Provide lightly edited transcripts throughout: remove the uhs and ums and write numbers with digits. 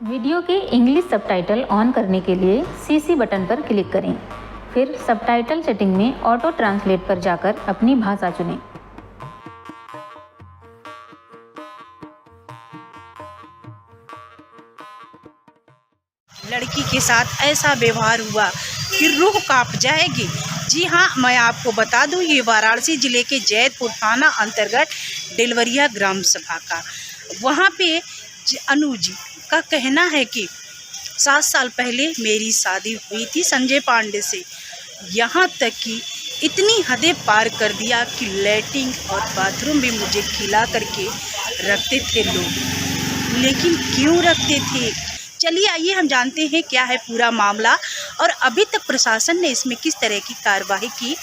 Video के English subtitle on करने के लिए CC बटन पर क्लिक करें। फिर सबटाइटल सेटिंग में ऑटो ट्रांसलेट पर जाकर अपनी भाषा चुनें। लड़की के साथ ऐसा व्यवहार हुआ कि रूह कांप जाएगी। जी हाँ, मैं आपको बता दूं, ये वाराणसी जिले के जैतपुर थाना अंतर्गत डेलवरिया ग्राम सभा का। वहाँ पे अनुज का कहना है कि 7 साल पहले मेरी शादी हुई थी संजय पांडे से। यहाँ तक कि इतनी हदें पार कर दिया कि लैट्रिन और बाथरूम भी मुझे खिला करके रखते थे लोग। लेकिन क्यों रखते थे? चलिए आइए हम जानते हैं क्या है पूरा मामला और अभी तक प्रशासन ने इसमें किस तरह की कार्रवाई की।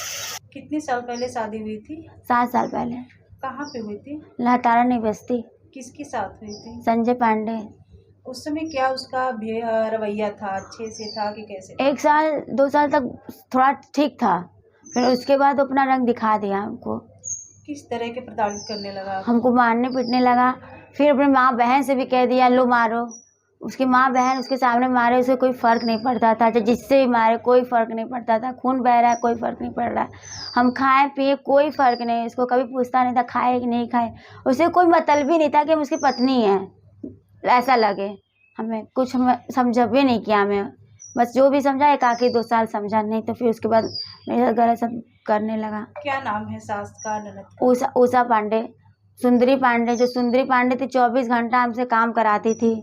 कितने साल पहले शादी हुई थी? 7 साल पहले। कहाँ पे हुई थी? लहतारा निवासी। किसके साथ हुई थी? संजय पांडे। उस समय क्या उसका रवैया था? अच्छे से था कि कैसे? 1 साल 2 साल तक थोड़ा ठीक था, फिर उसके बाद अपना रंग दिखा दिया हमको। किस तरह के प्रताड़ित करने लगा? हमको मारने पीटने लगा। फिर अपने माँ बहन से भी कह दिया लो मारो। उसकी माँ बहन उसके सामने मारे, उसे कोई फ़र्क नहीं पड़ता था। जिससे भी मारे कोई फ़र्क नहीं पड़ता था। खून बह रहा है कोई फ़र्क नहीं पड़ रहा है। हम खाए पिए कोई फ़र्क नहीं। उसको कभी पूछता नहीं था खाए कि नहीं खाए। उसे कोई मतलब ही नहीं था कि हम उसकी पत्नी हैं, ऐसा लगे हमें। कुछ हमें समझा भी नहीं किया हमें। बस जो भी समझा 1 2 साल समझा, नहीं तो फिर उसके बाद मेरे साथ गलत सब करने लगा। क्या नाम है सास का, ननद का? उषा पांडे। सुंदरी पांडे, जो सुंदरी पांडे थी 24 घंटा हमसे काम कराती थी।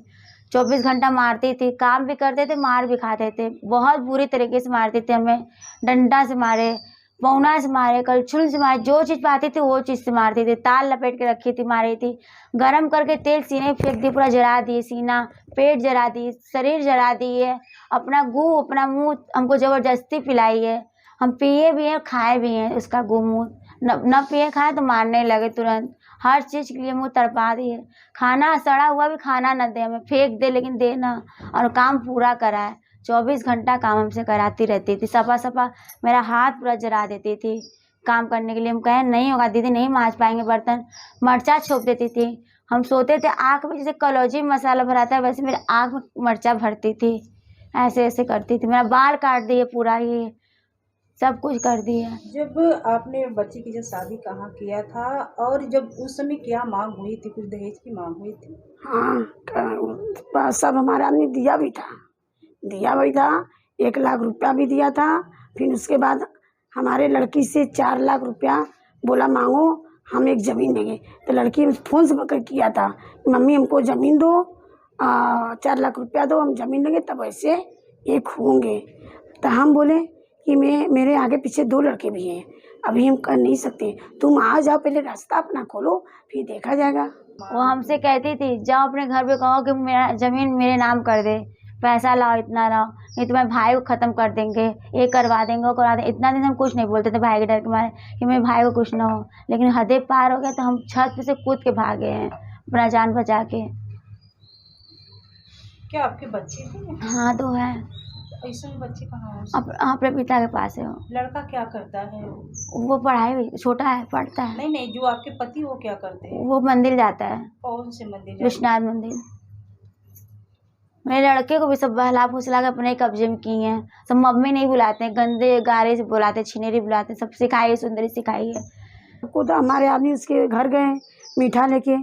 24 घंटा मारती थी, काम भी करते थे, मार भी खाते थे। बहुत बुरी तरीके से मारते थे हमें। डंडा से मारे, पौना से मारे, कलछुल से मारे, जो चीज़ पाती थी वो चीज़ से मारती थी। ताल लपेट के रखी थी, मारी थी। गरम करके तेल सीने फेंक दी, पूरा जला दिए सीना, पेट जला दी, शरीर जला दी है। अपना गू अपना मुँह हमको ज़बरदस्ती पिलाई है। हम पिए भी हैं, खाए भी हैं उसका गू मुँह। न पिए खाए तो मारने लगे तुरंत। हर चीज़ के लिए मुँह तड़पा दिए। खाना सड़ा हुआ भी खाना न दे हमें, फेंक दे लेकिन दे ना। और काम पूरा कराए। 24 घंटा काम हमसे कराती रहती थी। सपा मेरा हाथ पूरा जला देती थी काम करने के लिए। हम कहें नहीं होगा दीदी, नहीं मांज पाएंगे बर्तन। मर्चा छोप देती थी। हम सोते थे आँख में जैसे कलौजी मसाला भराता है वैसे मेरे आँख में मर्चा भरती थी। ऐसे ऐसे करती थी। मेरा बाल काट दिए पूरा, ये सब कुछ कर दिया। जब आपने बच्चे की जब शादी कहाँ किया था और जब उस समय क्या मांग हुई थी? कुछ दहेज की मांग हुई थी? हाँ, सब हमारा आदमी दिया भी था। 1 लाख रुपया भी दिया था। फिर उसके बाद हमारे लड़की से 4 लाख रुपया बोला मांगो, हम एक ज़मीन देंगे। तो लड़की फ़ोन से पकड़ किया था, मम्मी हमको ज़मीन दो, 4 लाख रुपया दो, हम ज़मीन देंगे तब ऐसे एक होंगे। तो हम बोले कि मेरे आगे पीछे 2 लड़के भी हैं, अभी हम कर नहीं सकते, तुम आ जाओ, पहले रास्ता अपना खोलो फिर देखा जाएगा। वो हमसे कहती थी जाओ अपने घर पे कहो कि मेरा ज़मीन मेरे नाम कर दे, पैसा लाओ, इतना लाओ, नहीं तुम्हारे भाई को ख़त्म कर देंगे, ये करवा देंगे, वो करवा देंगे। इतना दिन हम कुछ नहीं बोलते थे भाई के डर के मारे कि मेरे भाई को कुछ ना हो। लेकिन हदें पार हो गया तो हम छत पे से कूद के भागे हैं अपना जान बचा के। क्या आपके बच्चे थे? हाँ 2 है। ऐसे में बच्चे कहाँ हो? अपने पिता के पास है वो। लड़का क्या करता है? वो पढ़ाई छोटा है, पढ़ता है। नहीं, जो आपके पति वो क्या करते हैं? वो मंदिर जाता है। कौन से मंदिर जाते हैं? विश्वनाथ मंदिर। मेरे लड़के को भी सब बहला फुसला के अपने कब्जे में की हैं। सब मम्मी नहीं बुलाते हैं, गंदे गारे से बुलाते हैं, छिनेरी बुलाते हैं। सब सिखाई, सुंदरी सिखाई है। खुद हमारे आदमी उसके घर गए मीठा लेके,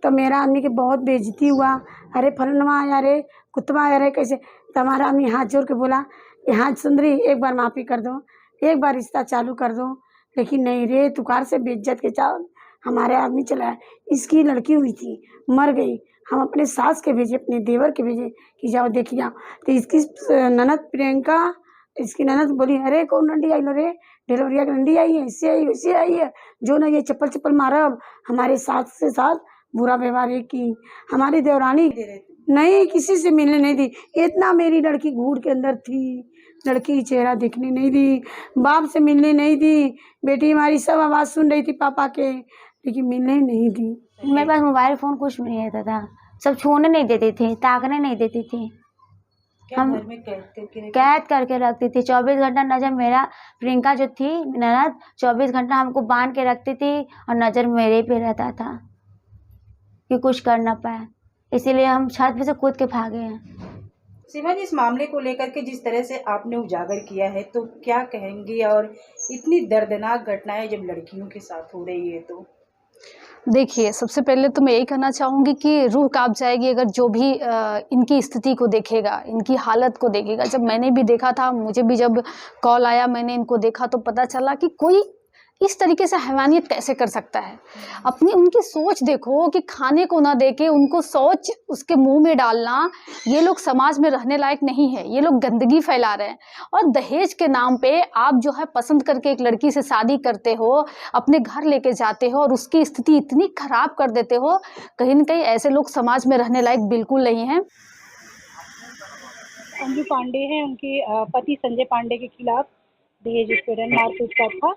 तो मेरा आदमी के बहुत बेइज्जती हुआ। अरे फलनवा आया रे, कुतवा आया रे, कैसे? तो हमारा आदमी हाथ जोड़ के बोला कि हाँ सुंदरी, एक बार माफ़ी कर दो, एक बार रिश्ता चालू कर दो। लेकिन नहीं रे, तुकार से बेइज्जत के चाल हमारे आदमी चला। इसकी लड़की हुई थी, मर गई। हम अपने सास के भेजे, अपने देवर के भेजे कि जाओ देखिए आओ। तो इसकी ननद प्रियंका, इसकी ननद बोली अरे कौन नंदी आई लो रे, डिलीवरिया की नंदी आई है, इससे आई उससे आई है, जो ना ये चप्पल मारा। हमारे सास से साथ बुरा व्यवहार है की। हमारी देवरानी नहीं किसी से मिलने नहीं दी। इतना मेरी लड़की घूर के अंदर थी, लड़की चेहरा देखने नहीं दी, बाप से मिलने नहीं दी। बेटी हमारी सब आवाज़ सुन रही थी पापा के, लेकिन मिलने नहीं दी। मेरे पास मोबाइल फ़ोन कुछ भी नहीं रहता था। सब छूने नहीं देती थी, ताकने नहीं देती थी। हम घर में कैद करके रखती थी। 24 घंटा नज़र मेरा, प्रियंका जो थी ननद, 24 घंटा हमको बांध के रखती थी और नज़र मेरे पे रहता था कि कुछ कर ना पाए। इसीलिए हम छत पे से कूद के भागे हैं। सीमा जी, इस मामले को लेकर के जिस तरह से आपने उजागर किया है तो क्या कहेंगे, और इतनी दर्दनाक घटनाएं जब लड़कियों के साथ हो रही है तो? देखिए, सबसे पहले तो मैं यही कहना चाहूँगी कि रूह काँप जाएगी अगर जो भी इनकी स्थिति को देखेगा, इनकी हालत को देखेगा। जब मैंने भी देखा था, मुझे भी जब कॉल आया, मैंने इनको देखा तो पता चला कि कोई इस तरीके से हैवानियत कैसे कर सकता है। अपनी उनकी सोच देखो कि खाने को ना देके उनको शौच उसके मुंह में डालना, ये लोग समाज में रहने लायक नहीं है। ये लोग गंदगी फैला रहे हैं। और दहेज के नाम पे आप जो है पसंद करके एक लड़की से शादी करते हो, अपने घर लेके जाते हो और उसकी स्थिति इतनी खराब कर देते हो, कहीं ना कहीं ऐसे लोग समाज में रहने लायक बिल्कुल नहीं है। अंजू पांडे हैं, उनके पति संजय पांडे के खिलाफ दहेज उत्पीड़न मारपीट का था।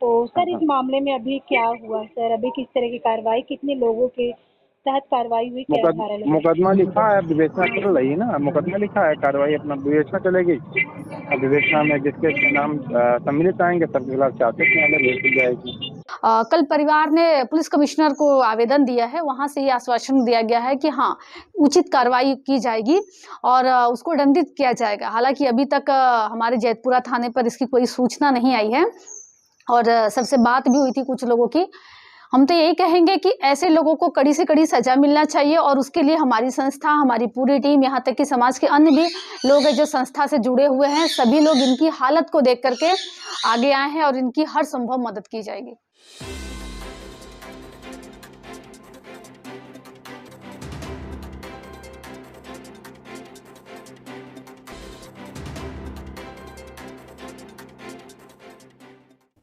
तो सर, इस मामले में अभी क्या हुआ सर? अभी किस तरह की कार्रवाई, कितने लोगों के तहत कार्रवाई हुई, क्या धारा लगी? मुकदमा लिखा है, विवेचना चल रही है ना, मुकदमा लिखा है, कार्रवाई अपना विवेचना चलेगी। अब विवेचना में जिसके नाम सम्मिलित आएंगे सबके खिलाफ चाहते भेज जाएगी। कल परिवार ने पुलिस कमिश्नर को आवेदन दिया है, वहां से ये आश्वासन दिया गया है कि हाँ, उचित कार्रवाई की जाएगी और उसको दंडित किया जाएगा। हालांकि अभी तक हमारे जैतपुरा थाने पर इसकी कोई सूचना नहीं आई है और सबसे बात भी हुई थी कुछ लोगों की। हम तो यही कहेंगे कि ऐसे लोगों को कड़ी से कड़ी सजा मिलना चाहिए और उसके लिए हमारी संस्था, हमारी पूरी टीम, यहाँ तक कि समाज के अन्य भी लोग हैं जो संस्था से जुड़े हुए हैं, सभी लोग इनकी हालत को देख करके आगे आए हैं और इनकी हर संभव मदद की जाएगी।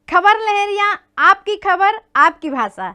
खबर लहरिया, आपकी खबर आपकी भाषा।